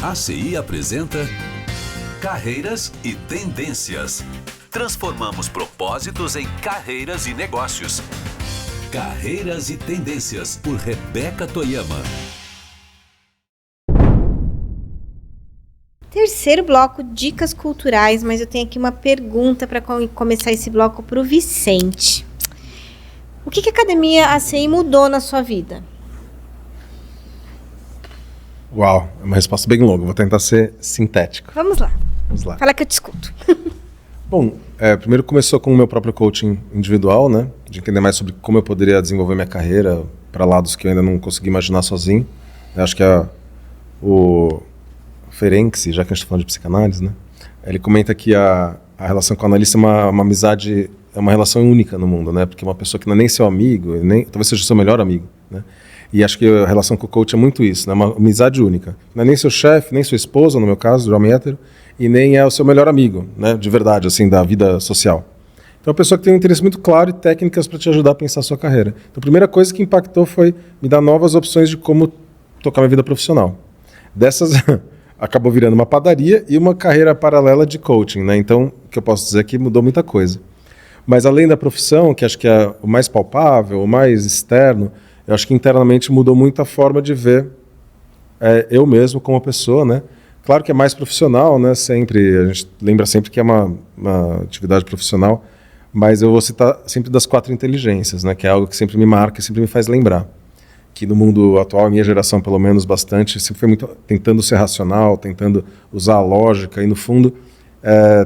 ACI apresenta Carreiras e Tendências. Transformamos propósitos em carreiras e negócios. Carreiras e Tendências, por Rebeca Toyama. Terceiro bloco, dicas culturais, mas eu tenho aqui uma pergunta para começar esse bloco para o Vicente. O que a Academia ACI mudou na sua vida? Uau, é uma resposta bem longa, vou tentar ser sintético. Vamos lá. Vamos lá. Fala que eu te escuto. Bom, primeiro começou com o meu próprio coaching individual, né? De entender mais sobre como eu poderia desenvolver minha carreira para lados que eu ainda não consegui imaginar sozinho. Eu acho que o Ferenczi, já que a gente está falando de psicanálise, né? Ele comenta que a relação com o analista é uma amizade, é uma relação única no mundo, né? Porque uma pessoa que não é nem seu amigo, talvez seja seu melhor amigo, né? E acho que a relação com o coach é muito isso, né? Uma amizade única. Não é nem seu chefe, nem sua esposa, no meu caso, do homem hétero, e nem é o seu melhor amigo, né? De verdade, assim, da vida social. Então, é uma pessoa que tem um interesse muito claro e técnicas para te ajudar a pensar a sua carreira. Então, a primeira coisa que impactou foi me dar novas opções de como tocar minha vida profissional. Dessas, acabou virando uma padaria e uma carreira paralela de coaching, né? Então, o que eu posso dizer é que mudou muita coisa. Mas, além da profissão, que acho que é o mais palpável, o mais externo, eu acho que internamente mudou muito a forma de ver eu mesmo como pessoa, né? Claro que é mais profissional, né? Sempre, a gente lembra sempre que é uma atividade profissional, mas eu vou citar sempre das 4 inteligências, né? Que é algo que sempre me marca e sempre me faz lembrar. Que no mundo atual, a minha geração pelo menos bastante, sempre foi muito tentando ser racional, tentando usar a lógica, e no fundo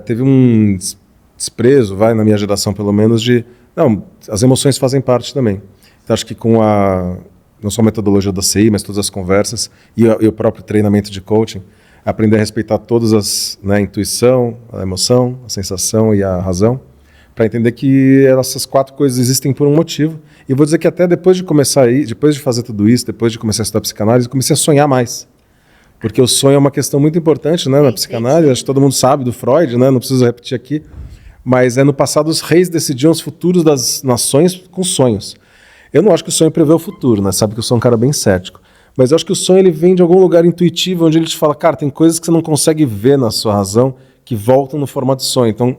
teve um desprezo, na minha geração pelo menos, não, as emoções fazem parte também. Então, acho que com não só a metodologia da CI, mas todas as conversas e o próprio treinamento de coaching, aprender a respeitar todas as, né, a intuição, a emoção, a sensação e a razão, para entender que essas 4 coisas existem por um motivo. E vou dizer que até depois de começar depois de fazer tudo isso, depois de começar a estudar psicanálise, comecei a sonhar mais. Porque o sonho é uma questão muito importante, né, na psicanálise. Acho que todo mundo sabe do Freud, né, não preciso repetir aqui. Mas no passado os reis decidiam os futuros das nações com sonhos. Eu não acho que o sonho prevê o futuro, né? Sabe que eu sou um cara bem cético. Mas eu acho que o sonho ele vem de algum lugar intuitivo, onde ele te fala, cara, tem coisas que você não consegue ver na sua razão que voltam no formato de sonho. Então,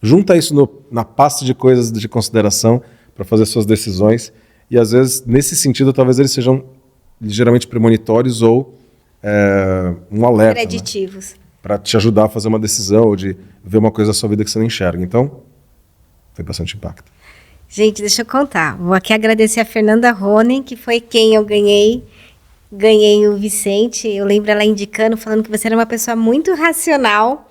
junta isso na pasta de coisas de consideração para fazer suas decisões. E, às vezes, nesse sentido, talvez eles sejam ligeiramente premonitórios ou um alerta. Preditivos. Né? Para te ajudar a fazer uma decisão ou de ver uma coisa da sua vida que você não enxerga. Então, tem bastante impacto. Gente, deixa eu contar. Vou aqui agradecer a Fernanda Ronen, que foi quem eu ganhei o Vicente. Eu lembro ela indicando, falando que você era uma pessoa muito racional,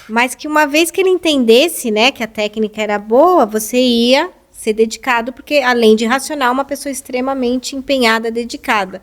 mas que uma vez que ele entendesse, né, que a técnica era boa, você ia ser dedicado, porque além de racional, uma pessoa extremamente empenhada, dedicada.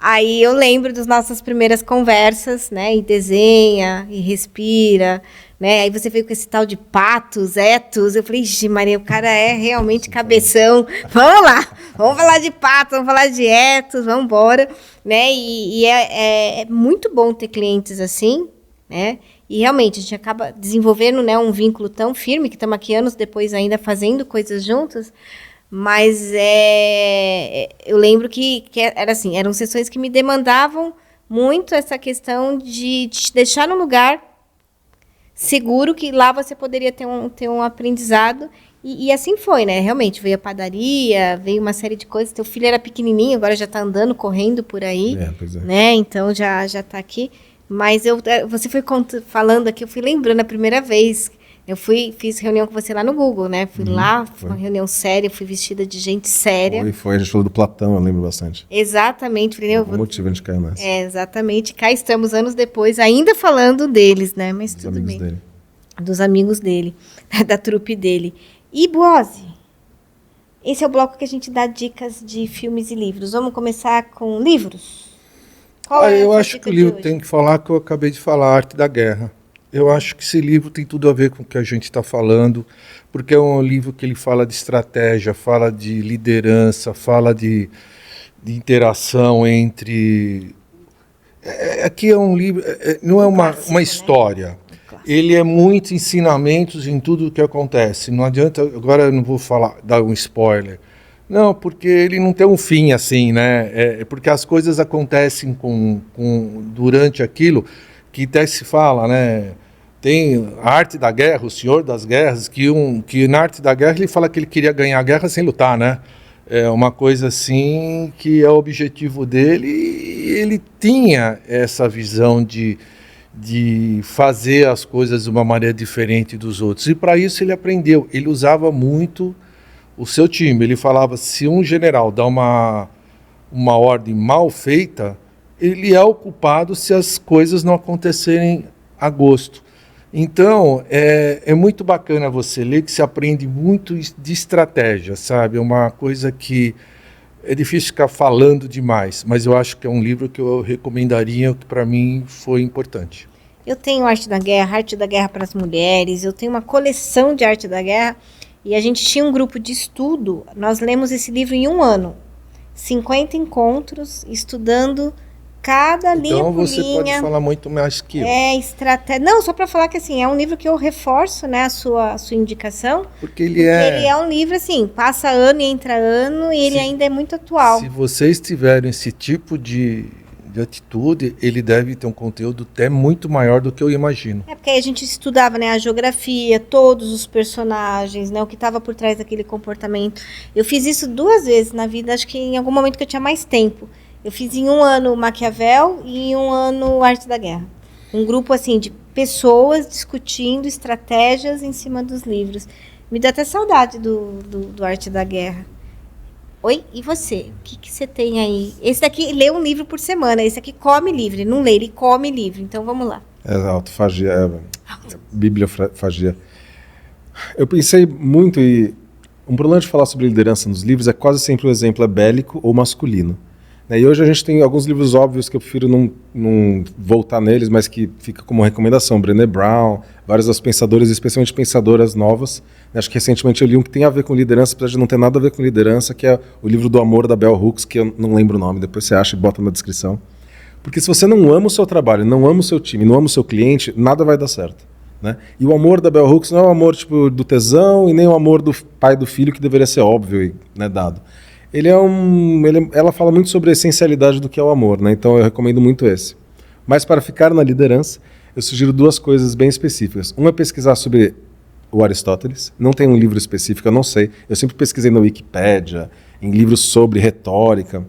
Aí eu lembro das nossas primeiras conversas, né, e desenha, e respira, né, aí você veio com esse tal de patos, etos, eu falei, ixi, Maria, o cara é realmente cabeção, vamos lá, vamos falar de patos, vamos falar de etos, vamos embora, né, e é muito bom ter clientes assim, né, e realmente a gente acaba desenvolvendo, né, um vínculo tão firme, que estamos aqui anos depois ainda fazendo coisas juntos, mas eu lembro que era assim, eram sessões que me demandavam muito essa questão de te deixar num lugar seguro, que lá você poderia ter um aprendizado. E assim foi, né? Realmente, veio a padaria, veio uma série de coisas. Teu filho era pequenininho, agora já está andando, correndo por aí. Pois é. Né? Então, já está aqui. Mas você foi falando aqui, eu fui lembrando a primeira vez. Eu fiz reunião com você lá no Google, né? Fui lá, foi uma reunião séria, fui vestida de gente séria. Foi, a gente falou do Platão, eu lembro bastante. Exatamente. Falei, o motivo a gente caiu nessa. Exatamente. Cá estamos anos depois, ainda falando deles, né? Mas tudo bem. Dele. Dos amigos dele, da trupe dele. E, Boazzi, esse é o bloco que a gente dá dicas de filmes e livros. Vamos começar com livros? Eu acho que o livro tem que falar que eu acabei de falar, A Arte da Guerra. Eu acho que esse livro tem tudo a ver com o que a gente está falando, porque é um livro que ele fala de estratégia, fala de liderança, fala de interação entre... Aqui é um livro, não é uma história. Né? Ele é muitos ensinamentos em tudo o que acontece. Não adianta, agora eu não vou dar um spoiler, Não, porque ele não tem um fim assim, né? Porque as coisas acontecem durante aquilo que até se fala, né? Tem a arte da guerra, o Senhor das Guerras, que na arte da guerra ele fala que ele queria ganhar a guerra sem lutar, né? É uma coisa assim que é o objetivo dele, e ele tinha essa visão de fazer as coisas de uma maneira diferente dos outros. E para isso ele aprendeu, ele usava muito o seu time. Ele falava, se um general dá uma ordem mal feita, ele é o culpado se as coisas não acontecerem a gosto. Então, é muito bacana você ler, que se aprende muito de estratégia, sabe? É uma coisa que é difícil ficar falando demais, mas eu acho que é um livro que eu recomendaria, que para mim foi importante. Eu tenho Arte da Guerra para as mulheres, eu tenho uma coleção de Arte da Guerra, e a gente tinha um grupo de estudo, nós lemos esse livro em 1 ano, 50 encontros, estudando cada linha por linha. Então você pode falar muito mais que eu. Estratégia. Não, só para falar que assim, é um livro que eu reforço, né, a sua indicação. Porque ele é um livro assim, passa ano e entra ano, e ele ainda é muito atual. Se vocês tiverem esse tipo de atitude, ele deve ter um conteúdo até muito maior do que eu imagino. Porque aí a gente estudava, né, a geografia, todos os personagens, né, o que estava por trás daquele comportamento. Eu fiz isso 2 vezes na vida, acho que em algum momento que eu tinha mais tempo. Eu fiz em 1 ano Maquiavel e em 1 ano Arte da Guerra. Um grupo assim de pessoas discutindo estratégias em cima dos livros. Me dá até saudade do Arte da Guerra. Oi, e você? O que você tem aí? Esse daqui lê um livro por semana, esse aqui come livro, ele não lê, ele come livro. Então vamos lá. Autofagia, bibliofagia. Eu pensei muito, e um problema de falar sobre liderança nos livros é quase sempre o exemplo é bélico ou masculino. E hoje a gente tem alguns livros óbvios que eu prefiro não voltar neles, mas que fica como recomendação. Brené Brown, vários dos pensadores, especialmente pensadoras novas. Acho que recentemente eu li um que tem a ver com liderança, apesar de não ter nada a ver com liderança, que é o livro do Amor, da Bell Hooks, que eu não lembro o nome, depois você acha e bota na descrição. Porque se você não ama o seu trabalho, não ama o seu time, não ama o seu cliente, nada vai dar certo. Né? E o amor da Bell Hooks não é o amor tipo, do tesão e nem o amor do pai e do filho, que deveria ser óbvio e, né, dado. Ela fala muito sobre a essencialidade do que é o amor, né? Então eu recomendo muito esse. Mas para ficar na liderança, eu sugiro 2 coisas bem específicas. Uma é pesquisar sobre o Aristóteles. Não tem um livro específico, eu não sei. Eu sempre pesquisei na Wikipédia, em livros sobre retórica.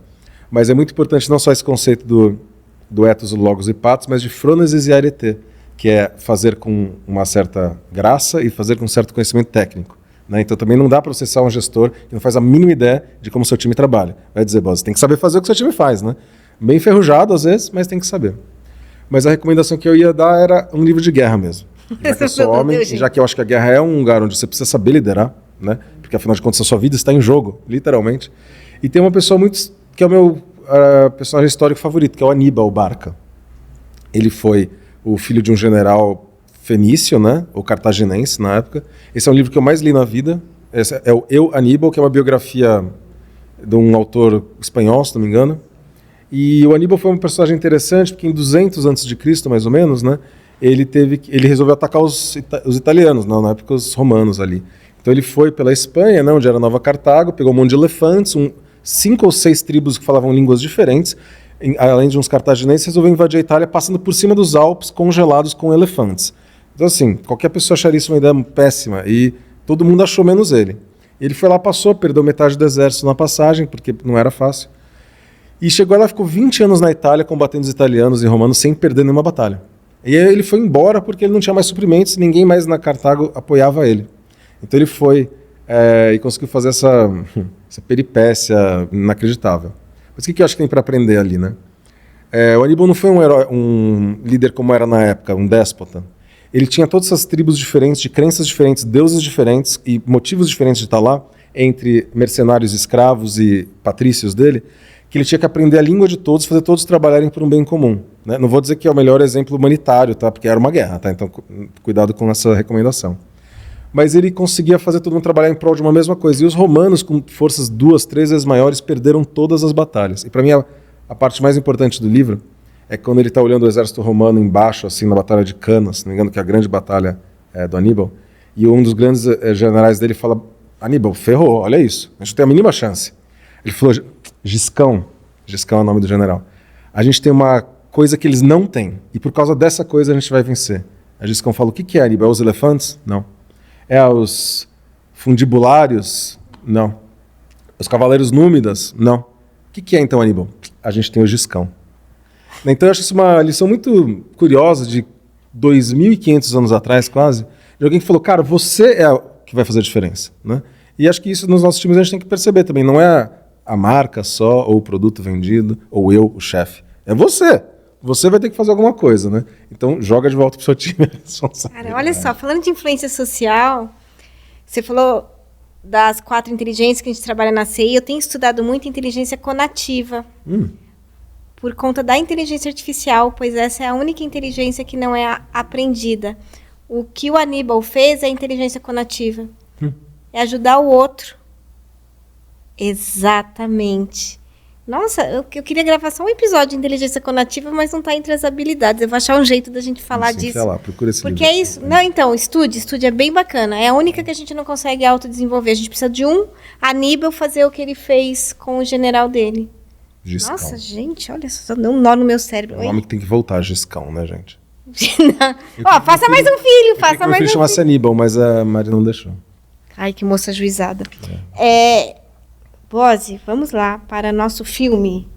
Mas é muito importante não só esse conceito do ethos, do logos e patos, mas de frônesis e arete, que é fazer com uma certa graça e fazer com um certo conhecimento técnico. Né? Então também não dá para você ser um gestor que não faz a mínima ideia de como o seu time trabalha. Vai dizer, você tem que saber fazer o que o seu time faz, né? Bem enferrujado às vezes, mas tem que saber. Mas a recomendação que eu ia dar era um livro de guerra mesmo. Já que eu sou homem, e já que eu acho que a guerra é um lugar onde você precisa saber liderar, né? Porque afinal de contas a sua vida está em jogo, literalmente. E tem uma pessoa que é o meu personagem histórico favorito, que é o Aníbal Barca. Ele foi o filho de um general fenício, né, ou cartaginense na época. Esse é um livro que eu mais li na vida. Esse é o Eu, Aníbal, que é uma biografia de um autor espanhol, se não me engano. E o Aníbal foi um personagem interessante, porque em 200 a.C., mais ou menos, né, ele resolveu atacar os italianos, não, na época os romanos ali. Então ele foi pela Espanha, né, onde era Nova Cartago, pegou um monte de elefantes, 5 ou 6 tribos que falavam línguas diferentes, além de uns cartaginenses, resolveu invadir a Itália passando por cima dos Alpes, congelados com elefantes. Então, assim, qualquer pessoa acharia isso uma ideia péssima, e todo mundo achou menos ele. Ele foi lá, passou, perdeu metade do exército na passagem, porque não era fácil, e chegou lá, ficou 20 anos na Itália, combatendo os italianos e romanos, sem perder nenhuma batalha. E aí ele foi embora, porque ele não tinha mais suprimentos, e ninguém mais na Cartago apoiava ele. Então ele foi e conseguiu fazer essa peripécia inacreditável. Mas o que eu acho que tem para aprender ali, né? O Aníbal não foi um líder como era na época, um déspota. Ele tinha todas essas tribos diferentes, de crenças diferentes, deuses diferentes e motivos diferentes de estar lá, entre mercenários, escravos e patrícios dele, que ele tinha que aprender a língua de todos, fazer todos trabalharem por um bem comum. Né? Não vou dizer que é o melhor exemplo humanitário, tá? Porque era uma guerra, tá? Então cuidado com essa recomendação. Mas ele conseguia fazer todo mundo trabalhar em prol de uma mesma coisa. E os romanos, com forças 2, 3 vezes maiores, perderam todas as batalhas. E para mim a parte mais importante do livro é quando ele está olhando o exército romano embaixo, assim, na Batalha de Cana, se não me engano, que é a grande batalha do Aníbal, e um dos grandes generais dele fala, Aníbal, ferrou, olha isso, a gente não tem a mínima chance. Ele falou, Giscão é o nome do general, a gente tem uma coisa que eles não têm, e por causa dessa coisa a gente vai vencer. A Giscão falou, o que é, Aníbal? É os elefantes? Não. É os fundibulários? Não. Os cavaleiros númidas? Não. O que é então, Aníbal? A gente tem o Giscão. Então eu acho isso uma lição muito curiosa de 2.500 anos atrás, quase, de alguém que falou, cara, você é o que vai fazer a diferença, né? E acho que isso nos nossos times a gente tem que perceber também. Não é a marca só, ou o produto vendido, ou eu, o chefe. É você. Você vai ter que fazer alguma coisa, né? Então, joga de volta pro seu time. Cara, olha só, falando de influência social, você falou das 4 inteligências que a gente trabalha na CI, eu tenho estudado muito inteligência conativa. Por conta da inteligência artificial, pois essa é a única inteligência que não é aprendida. O que o Aníbal fez é inteligência conativa. É ajudar o outro. Exatamente. Nossa, eu queria gravar só um episódio de inteligência conativa, mas não está entre as habilidades. Eu vou achar um jeito da gente falar disso. Lá, procura esse porque livro. É isso. Não, então, estude, é bem bacana. É a única que a gente não consegue autodesenvolver. A gente precisa de um Aníbal fazer o que ele fez com o general dele. Giscão. Nossa, gente, olha só, deu um nó no meu cérebro. É um nome que tem que voltar, Giscão, né, gente? Ó, faça mais um filho, faça mais um filho. chamasse Aníbal, mas a Mari não deixou. Ai, que moça juizada. Bose, vamos lá para nosso filme.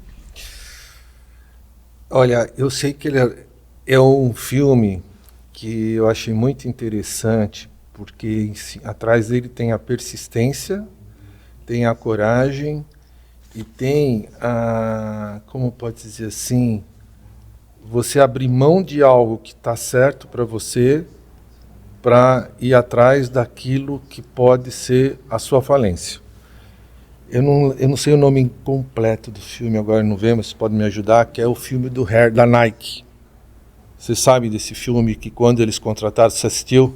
Olha, eu sei que ele é um filme que eu achei muito interessante, porque atrás dele tem a persistência, tem a coragem e tem a, como pode dizer assim, você abrir mão de algo que está certo para você para ir atrás daquilo que pode ser a sua falência. Eu não sei o nome completo do filme agora, não vemos, mas você pode me ajudar, que é o filme do Hair, da Nike. Você sabe desse filme que quando eles contrataram, você assistiu?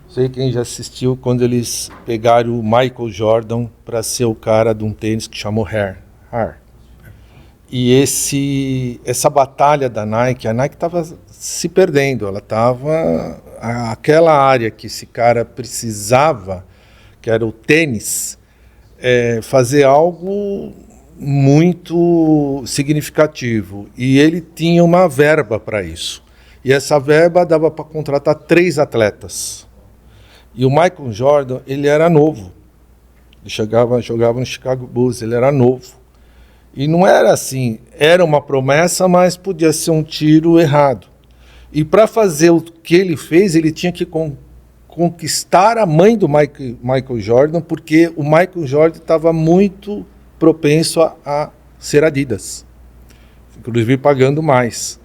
Sei quem já assistiu, quando eles pegaram o Michael Jordan para ser o cara de um tênis que chamou Hair. E essa batalha da Nike, a Nike estava se perdendo, ela estava... Aquela área que esse cara precisava, que era o tênis, fazer algo muito significativo. E ele tinha uma verba para isso. E essa verba dava para contratar 3 atletas. E o Michael Jordan, ele era novo. Ele jogava no Chicago Bulls, ele era novo. E não era assim, era uma promessa, mas podia ser um tiro errado. E para fazer o que ele fez, ele tinha que conquistar a mãe do Michael Jordan, porque o Michael Jordan estava muito propenso a ser Adidas, inclusive pagando mais.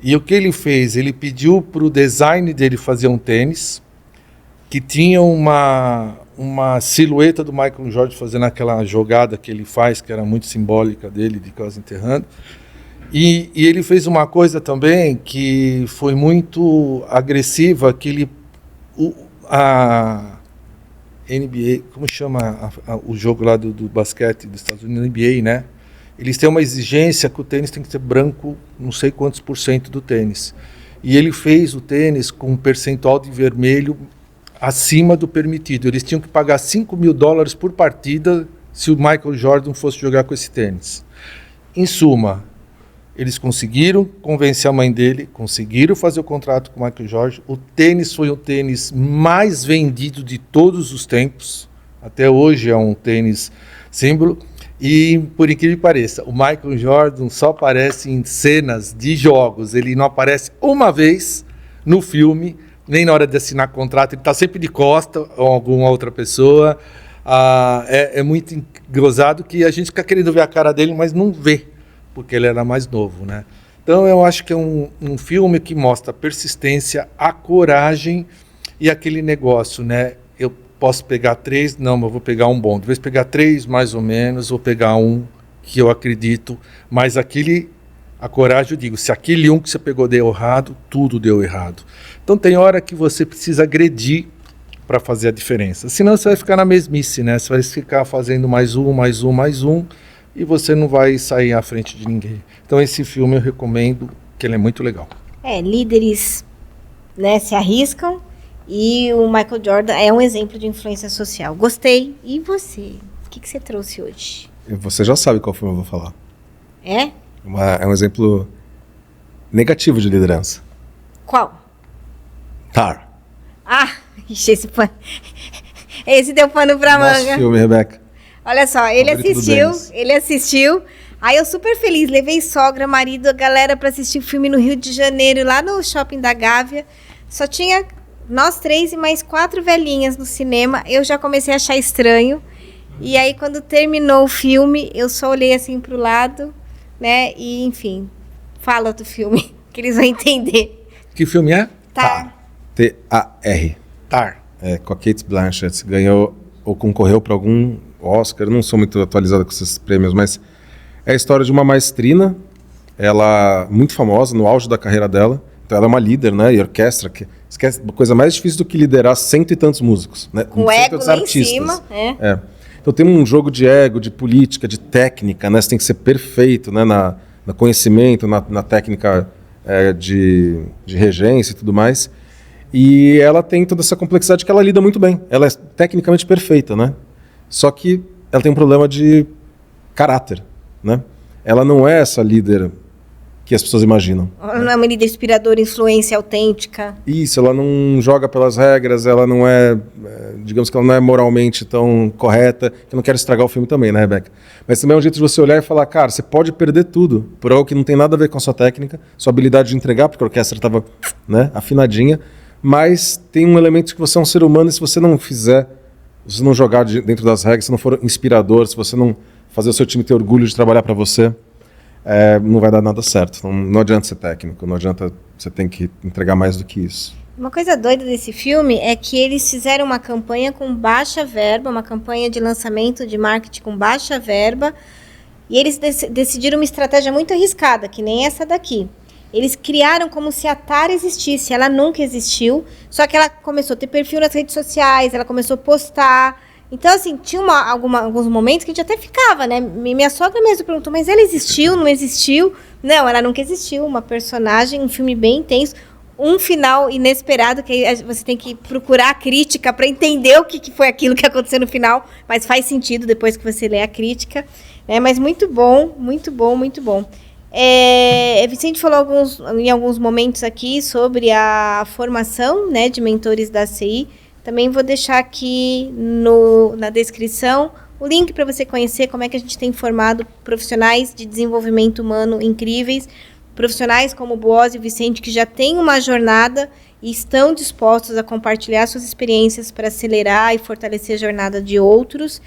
E o que ele fez? Ele pediu para o design dele fazer um tênis que tinha uma silhueta do Michael Jordan fazendo aquela jogada que ele faz, que era muito simbólica dele, de quase enterrando. E ele fez uma coisa também que foi muito agressiva, que a NBA, como chama o jogo lá do basquete dos Estados Unidos, NBA, né? Eles têm uma exigência que o tênis tem que ser branco, não sei quantos % do tênis. E ele fez o tênis com um percentual de vermelho acima do permitido. Eles tinham que pagar $5.000 por partida se o Michael Jordan fosse jogar com esse tênis. Em suma, eles conseguiram convencer a mãe dele, conseguiram fazer o contrato com o Michael Jordan. O tênis foi o tênis mais vendido de todos os tempos. Até hoje é um tênis símbolo. E, por incrível que pareça, o Michael Jordan só aparece em cenas de jogos. Ele não aparece uma vez no filme, nem na hora de assinar contrato. Ele está sempre de costa ou alguma outra pessoa. É muito engrosado que a gente fica querendo ver a cara dele, mas não vê, porque ele era mais novo, né? Então eu acho que é um filme que mostra a persistência, a coragem e aquele negócio, né? Eu posso pegar 3, não, mas vou pegar um bom. De vez pegar 3, mais ou menos, vou pegar um que eu acredito, mas a coragem, eu digo, se aquele um que você pegou deu errado, tudo deu errado. Então tem hora que você precisa agredir para fazer a diferença. Senão você vai ficar na mesmice, né? Você vai ficar fazendo mais um, e você não vai sair à frente de ninguém. Então esse filme eu recomendo, que ele é muito legal. Líderes, né, se arriscam, e o Michael Jordan é um exemplo de influência social. Gostei. E você? O que você trouxe hoje? Você já sabe qual filme eu vou falar. É? É um exemplo negativo de liderança. Qual? Tar. Ah, ixi, esse deu pano pra Nosso manga. filme, Rebeca. Olha só, ele assistiu. Aí eu super feliz, levei sogra, marido, a galera pra assistir o filme no Rio de Janeiro, lá no Shopping da Gávea. Só tinha nós 3 e mais 4 velhinhas no cinema. Eu já comecei a achar estranho. E aí, quando terminou o filme, eu só olhei assim pro lado, né? E, enfim, fala do filme, que eles vão entender. Que filme é? Tá. T-A-R. Tar. Com a Cate Blanchett. Ganhou ou concorreu para algum Oscar. Eu não sou muito atualizado com esses prêmios, mas é a história de uma maestrina. Ela muito famosa, no auge da carreira dela. Então ela é uma líder, né? E orquestra. Que esquece, uma coisa mais difícil do que liderar 100 e tantos músicos. Né? Com ego lá em cima. Então tem um jogo de ego, de política, de técnica, né? Você tem que ser perfeito, né? No conhecimento, na técnica de regência e tudo mais. E ela tem toda essa complexidade que ela lida muito bem. Ela é tecnicamente perfeita, né? Só que ela tem um problema de caráter, né? Ela não é essa líder que as pessoas imaginam. Ela não é uma líder inspiradora, influência autêntica. Isso, ela não joga pelas regras, ela não digamos que ela não é moralmente tão correta. Eu não quero estragar o filme também, né, Rebeca? Mas também é um jeito de você olhar e falar, cara, você pode perder tudo por algo que não tem nada a ver com a sua técnica, sua habilidade de entregar, porque a orquestra estava, né, afinadinha, mas tem um elemento que você é um ser humano e se você não fizer, se você não jogar dentro das regras, se não for inspirador, se você não fazer o seu time ter orgulho de trabalhar para você, não vai dar nada certo. Não adianta ser técnico, não adianta, você tem que entregar mais do que isso. Uma coisa doida desse filme é que eles fizeram uma campanha com baixa verba, uma campanha de lançamento de marketing com baixa verba, e eles decidiram uma estratégia muito arriscada, que nem essa daqui. Eles criaram como se a Tar existisse, ela nunca existiu, só que ela começou a ter perfil nas redes sociais, ela começou a postar. Então, assim, tinha alguns momentos que a gente até ficava, né? Minha sogra mesmo perguntou, mas ela existiu, não existiu? Não, ela nunca existiu. Uma personagem, um filme bem intenso, um final inesperado, que aí você tem que procurar a crítica para entender o que foi aquilo que aconteceu no final, mas faz sentido depois que você lê a crítica. Né? Mas muito bom, muito bom, muito bom. Vicente falou em alguns momentos aqui sobre a formação, né, de mentores da CI. Também vou deixar aqui na descrição o link para você conhecer como é que a gente tem formado profissionais de desenvolvimento humano incríveis, profissionais como o Boaz e o Vicente, que já têm uma jornada e estão dispostos a compartilhar suas experiências para acelerar e fortalecer a jornada de outros.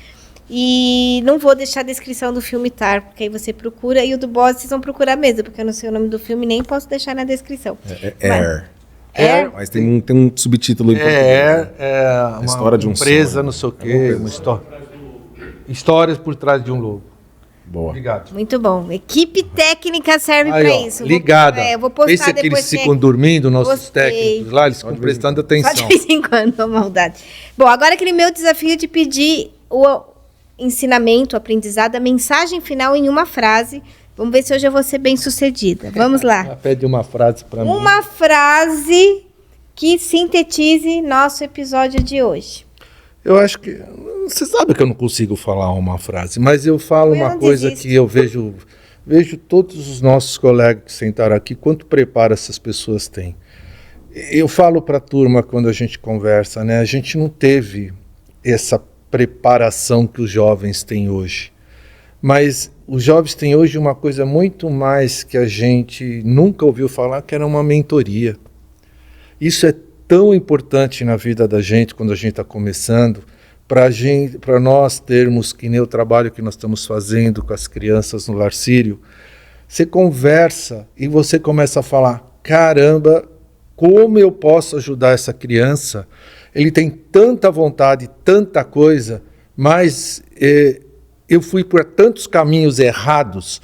E não vou deixar a descrição do filme Tar, porque aí você procura, e o do Boaz vocês vão procurar mesmo, porque eu não sei o nome do filme, nem posso deixar na descrição. Mas tem um subtítulo em português. A história de um empresa, sonho. Não sei o quê, uma história. Histórias por trás de um lobo. Boa. Obrigado. Muito bom. Equipe técnica serve para isso. Ligada. Eu vou postar esse depois. Eles ficam dormindo, nossos técnicos lá, eles ficam prestando atenção. Só de vez em quando, maldade. Bom, agora aquele meu desafio de pedir o ensinamento, o aprendizado, a mensagem final em uma frase. Vamos ver se hoje eu vou ser bem sucedida. Vamos lá. Pede uma frase para mim. Uma frase que sintetize nosso episódio de hoje. Eu acho que... Você sabe que eu não consigo falar uma frase, mas eu falo uma coisa que eu vejo todos os nossos colegas que sentaram aqui, quanto preparo essas pessoas têm. Eu falo para a turma quando a gente conversa, né? A gente não teve essa preparação que os jovens têm hoje. Mas os jovens têm hoje uma coisa muito mais que a gente nunca ouviu falar, que era uma mentoria. Isso é tão importante na vida da gente quando a gente está começando, para nós termos, que nem o trabalho que nós estamos fazendo com as crianças no Lar Sírio, você conversa e você começa a falar, caramba, como eu posso ajudar essa criança? Ele tem tanta vontade, tanta coisa, mas eu fui por tantos caminhos errados.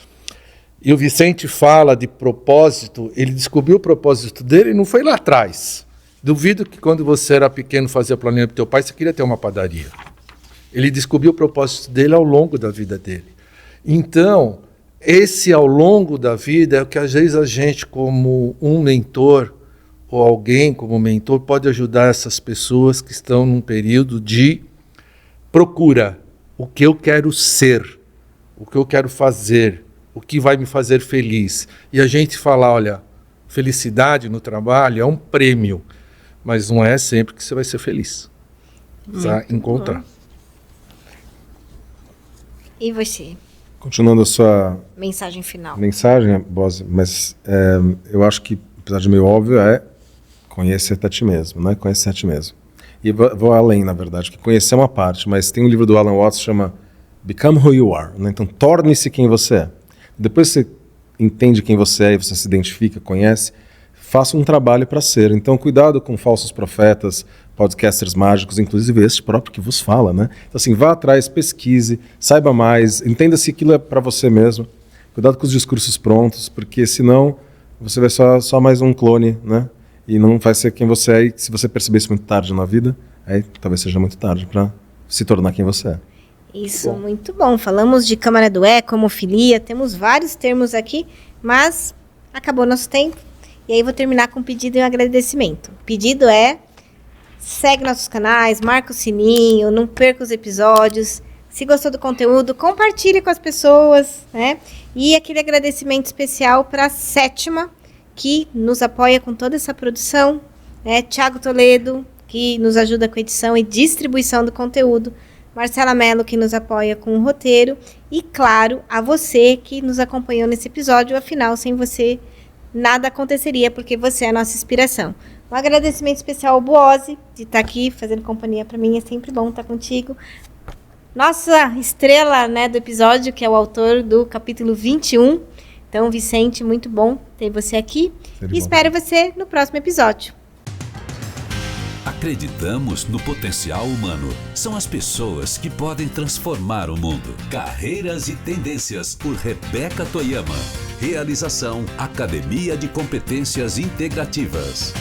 E o Vicente fala de propósito, ele descobriu o propósito dele e não foi lá atrás. Duvido que quando você era pequeno fazia planilha para o teu pai, você queria ter uma padaria. Ele descobriu o propósito dele ao longo da vida dele. Então, esse ao longo da vida é o que às vezes a gente, como um mentor, ou alguém como mentor, pode ajudar essas pessoas que estão num período de procura. o que eu quero ser, o que eu quero fazer, o que vai me fazer feliz. E a gente fala, olha, felicidade no trabalho é um prêmio, mas não é sempre que você vai ser feliz. Precisa encontrar. Bom. E você? Continuando a sua Mensagem final. mensagem, Bose, mas eu acho que, apesar de meio óbvio, é conhecer a ti mesmo, né? Conhecer a ti mesmo. E vou além, na verdade, que conhecer é uma parte, mas tem um livro do Alan Watts que chama Become Who You Are, né? Então, torne-se quem você é. Depois que você entende quem você é e você se identifica, conhece, faça um trabalho para ser. Então, cuidado com falsos profetas, podcasters mágicos, inclusive este próprio que vos fala, né? Então, assim, vá atrás, pesquise, saiba mais, entenda se aquilo é para você mesmo. Cuidado com os discursos prontos, porque senão você vai só mais um clone, né? E não vai ser quem você é. E se você perceber isso muito tarde na vida, aí talvez seja muito tarde para se tornar quem você é. Isso, muito bom. Falamos de Câmara do Eco, homofilia, temos vários termos aqui, mas acabou nosso tempo. E aí vou terminar com um pedido e um agradecimento. O pedido é: segue nossos canais, marca o sininho, não perca os episódios. Se gostou do conteúdo, compartilhe com as pessoas, né? E aquele agradecimento especial para a Sétima, que nos apoia com toda essa produção, né? Thiago Toledo, que nos ajuda com a edição e distribuição do conteúdo. Marcela Mello, que nos apoia com o roteiro. E, claro, a você que nos acompanhou nesse episódio. Afinal, sem você, nada aconteceria, porque você é a nossa inspiração. Um agradecimento especial ao Buozzi, de estar aqui fazendo companhia para mim. É sempre bom estar contigo. Nossa estrela, né, do episódio, que é o autor do capítulo 21. Então, Vicente, muito bom ter você aqui. E espero você no próximo episódio. Acreditamos no potencial humano. São as pessoas que podem transformar o mundo. Carreiras e Tendências, por Rebeca Toyama. Realização: Academia de Competências Integrativas.